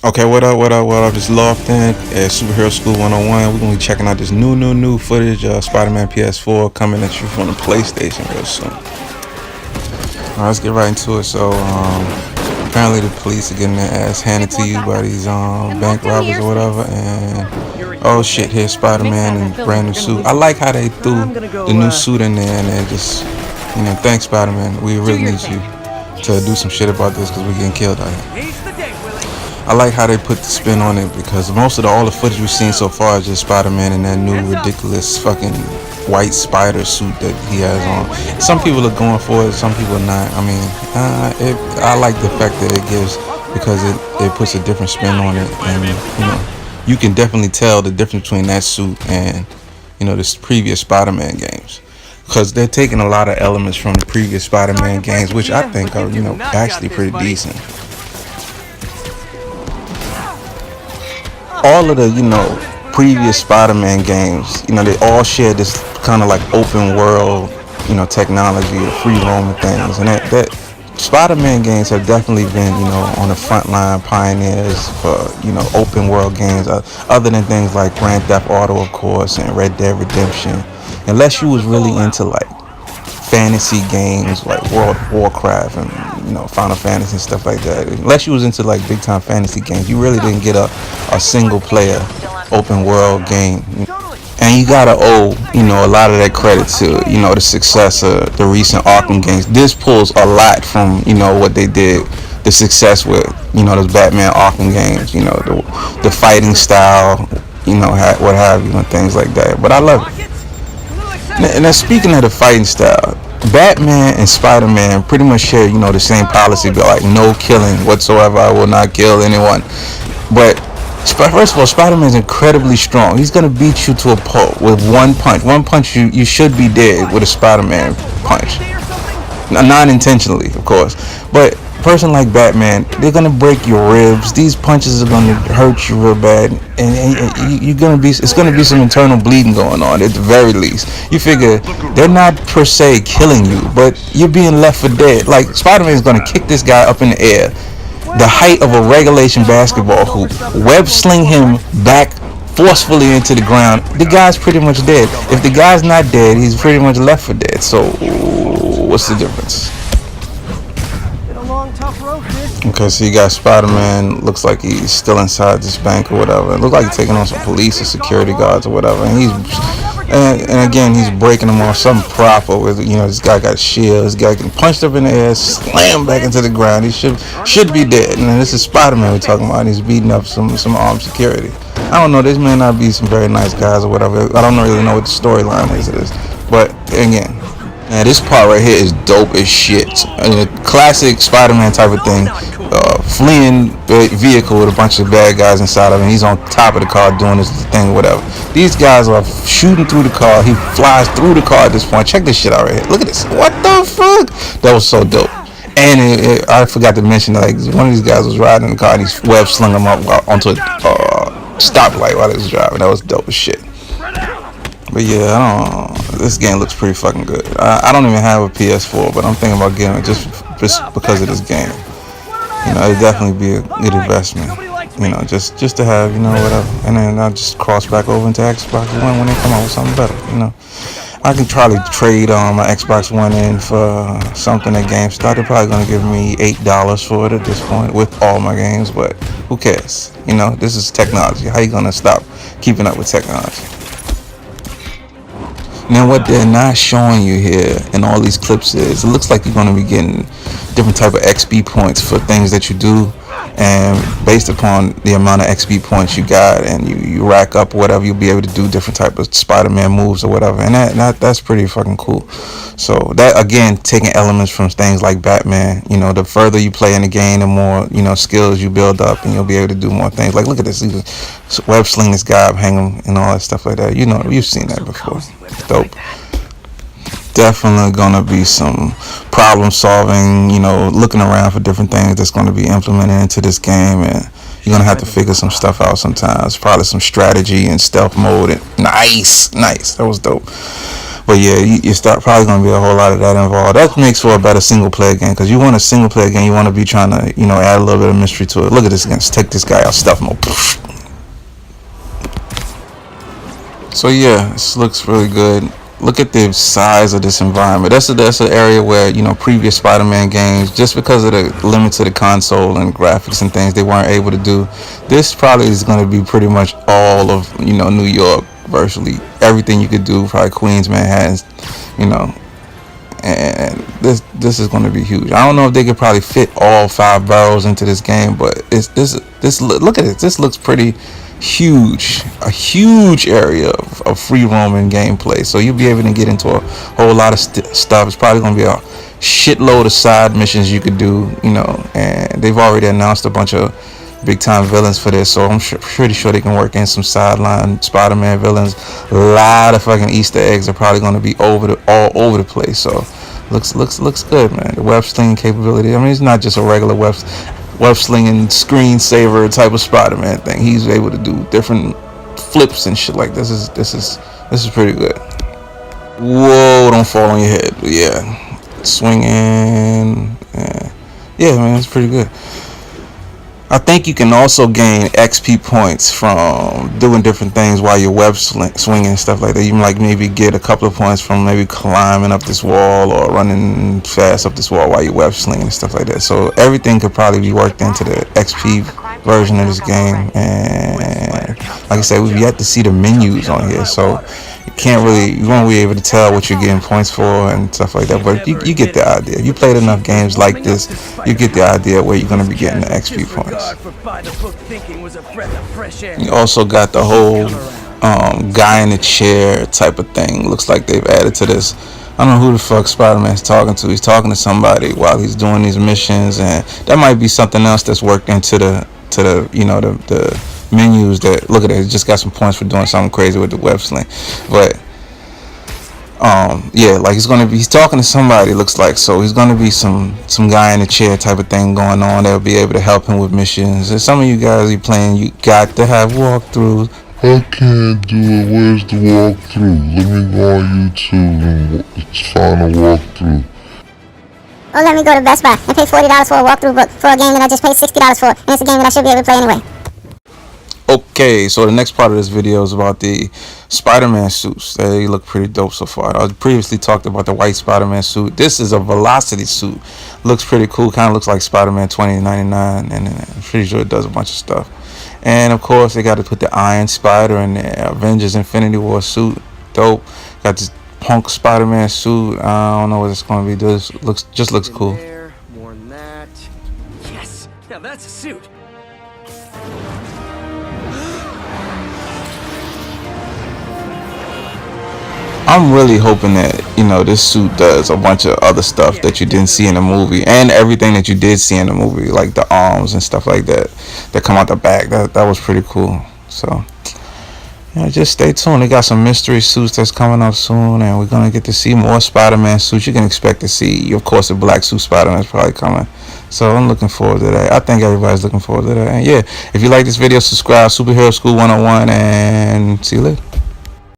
Okay, what up? It's Lofton at Superhero School 101. We're gonna be checking out this new footage of Spider-Man PS4 coming at you from the PlayStation real soon. Alright, let's get right into it. So, apparently the police are getting their ass handed to you by these bank robbers or whatever, and oh shit, here's Spider-Man in a brand new suit. I like how they threw the new suit in there and then just, thanks Spider-Man. We really need you to do some shit about this because we're getting killed out here. I like how they put the spin on it because most of all the footage we've seen so far is just Spider-Man in that new ridiculous fucking white spider suit that he has on. Some people are going for it, some people are not. I mean, I like the fact that it gives, because it puts a different spin on it, and you can definitely tell the difference between that suit and this previous Spider-Man games, because they're taking a lot of elements from the previous Spider-Man games, which I think are actually pretty decent. All of the previous Spider-Man games, they all share this kind of like open world technology or free roaming things, and that Spider-Man games have definitely been on the front line pioneers for open world games, other than things like Grand Theft Auto, of course, and Red Dead Redemption. Unless you was really into like fantasy games like World of Warcraft and Final Fantasy and stuff like that. Unless you was into like big time fantasy games, you really didn't get a single player open world game. And you gotta owe a lot of that credit to the success of the recent Arkham games. This pulls a lot from what they did, the success with those Batman Arkham games. The fighting style, what have you, and things like that. But I love it. Now, speaking of the fighting style, Batman and Spider-Man pretty much share, the same policy, but like no killing whatsoever. I will not kill anyone. But first of all, Spider-Man's incredibly strong. He's gonna beat you to a pulp with one punch. One punch, you should be dead with a Spider-Man punch. Not intentionally, of course, but a person like Batman, they're gonna break your ribs. These punches are gonna hurt you real bad, and it's gonna be some internal bleeding going on at the very least. You figure they're not per se killing you, but you're being left for dead. Like Spider-Man is gonna kick this guy up in the air, the height of a regulation basketball hoop, web sling him back forcefully into the ground. The guy's pretty much dead. If the guy's not dead, he's pretty much left for dead. So what's the difference? Okay, so you got Spider-Man, looks like he's still inside this bank or whatever. It looks like he's taking on some police or security guards or whatever, and again he's breaking them off some proper with this guy got shields. This guy getting punched up in the air, slammed back into the ground. He should be dead. And this is Spider-Man we're talking about. He's beating up some armed security. I don't know, this may not be some very nice guys or whatever. I don't really know what the storyline is of this, but again, now this part right here is dope as shit. Classic Spider-Man type of thing. Fleeing vehicle with a bunch of bad guys inside of him. He's on top of the car doing this thing, whatever. These guys are shooting through the car. He flies through the car at this point. Check this shit out right here. Look at this. What the fuck? That was so dope. And I forgot to mention, like, one of these guys was riding in the car and he web slung him up onto a stoplight while he was driving. That was dope as shit. But yeah, this game looks pretty fucking good. I don't even have a PS4, but I'm thinking about getting it just because of this game. It'd definitely be a good investment. Just to have, whatever. And then I'll just cross back over into Xbox One when they come out with something better. I can try to trade my Xbox One in for something at GameStop. They're probably gonna give me $8 for it at this point with all my games, but who cares? This is technology. How you gonna stop keeping up with technology? Now, what they're not showing you here in all these clips is, it looks like you're going to be getting different type of XP points for things that you do, and based upon the amount of XP points you got and you rack up whatever, you'll be able to do different type of Spider-Man moves or whatever, and that's pretty fucking cool. So that, again, taking elements from things like Batman. The further you play in the game, the more skills you build up, and you'll be able to do more things. Like, look at this, web sling this guy up, hang him, and all that stuff like that. You've seen that before. Dope. Definitely gonna be some problem solving, looking around for different things that's gonna be implemented into this game, and you're gonna have to figure some stuff out sometimes. Probably some strategy and stealth mode. And nice. That was dope. But yeah, you start probably gonna be a whole lot of that involved. That makes for a better single player game, because you want a single player game, you want to be trying to add a little bit of mystery to it. Look at this again. Let's take this guy out, stuff him. So yeah, this looks really good. Look at the size of this environment. That's an area where previous Spider-Man games, just because of the limits of the console and graphics and things, they weren't able to do. This probably is going to be pretty much all of New York, virtually everything you could do. Probably Queens, Manhattan, and this is going to be huge. I don't know if they could probably fit all 5 boroughs into this game, but look at it. This looks pretty huge, a huge area of free roaming gameplay, so you'll be able to get into a whole lot of stuff. It's probably going to be a shitload of side missions you could do, and they've already announced a bunch of big time villains for this, so I'm pretty sure they can work in some sideline Spider-Man villains. A lot of fucking Easter eggs are probably going to be all over the place, so looks good, man. The web slinging capability, I mean, it's not just a regular web slinging screensaver type of Spider-Man thing. He's able to do different flips and shit like this. This is pretty good. Whoa, don't fall on your head. But yeah, swinging. Yeah, man, it's pretty good. I think you can also gain XP points from doing different things while you're web swinging and stuff like that. You might maybe get a couple of points from maybe climbing up this wall or running fast up this wall while you're web slinging and stuff like that. So everything could probably be worked into the XP version of this game. And like I said, we've yet to see the menus on here, so you won't be able to tell what you're getting points for and stuff like that, but you get the idea. If you played enough games like this, you get the idea where you're going to be getting the XP points. You also got the whole guy in the chair type of thing. Looks like they've added to this. I don't know who the fuck Spider-Man's talking to. He's talking to somebody while he's doing these missions, and that might be something else that's worked into the menus. That, look at it, he just got some points for doing something crazy with the web sling. But yeah, like he's talking to somebody, looks like. So he's gonna be some guy in a chair type of thing going on. They'll be able to help him with missions. And some of you guys are playing, you got to have walkthroughs. I can't do it. Where's the walkthrough? Let me go on YouTube and find a walkthrough. Or let me go to Best Buy and pay $40 for a walkthrough book for a game that I just paid $60 for, and it's a game that I should be able to play anyway. Okay, so the next part of this video is about the Spider-Man suits. They look pretty dope so far. I previously talked about the white Spider-Man suit. This is a Velocity suit. Looks pretty cool. Kind of looks like Spider-Man 2099, and I'm pretty sure it does a bunch of stuff. And of course, they got to put the Iron Spider in there. Avengers Infinity War suit. Dope. Got this punk Spider-Man suit. I don't know what it's going to be. This looks cool. More than that. Yes, now that's a suit. I'm really hoping that this suit does a bunch of other stuff that you didn't see in the movie, and everything that you did see in the movie, like the arms and stuff like that come out the back. That was pretty cool. So just stay tuned. They got some mystery suits that's coming up soon, and we're gonna get to see more Spider-Man suits. You can expect to see, of course, the black suit Spider-Man is probably coming. So I'm looking forward to that. I think everybody's looking forward to that. And yeah, if you like this video, subscribe. Superhero School 101, and see you later.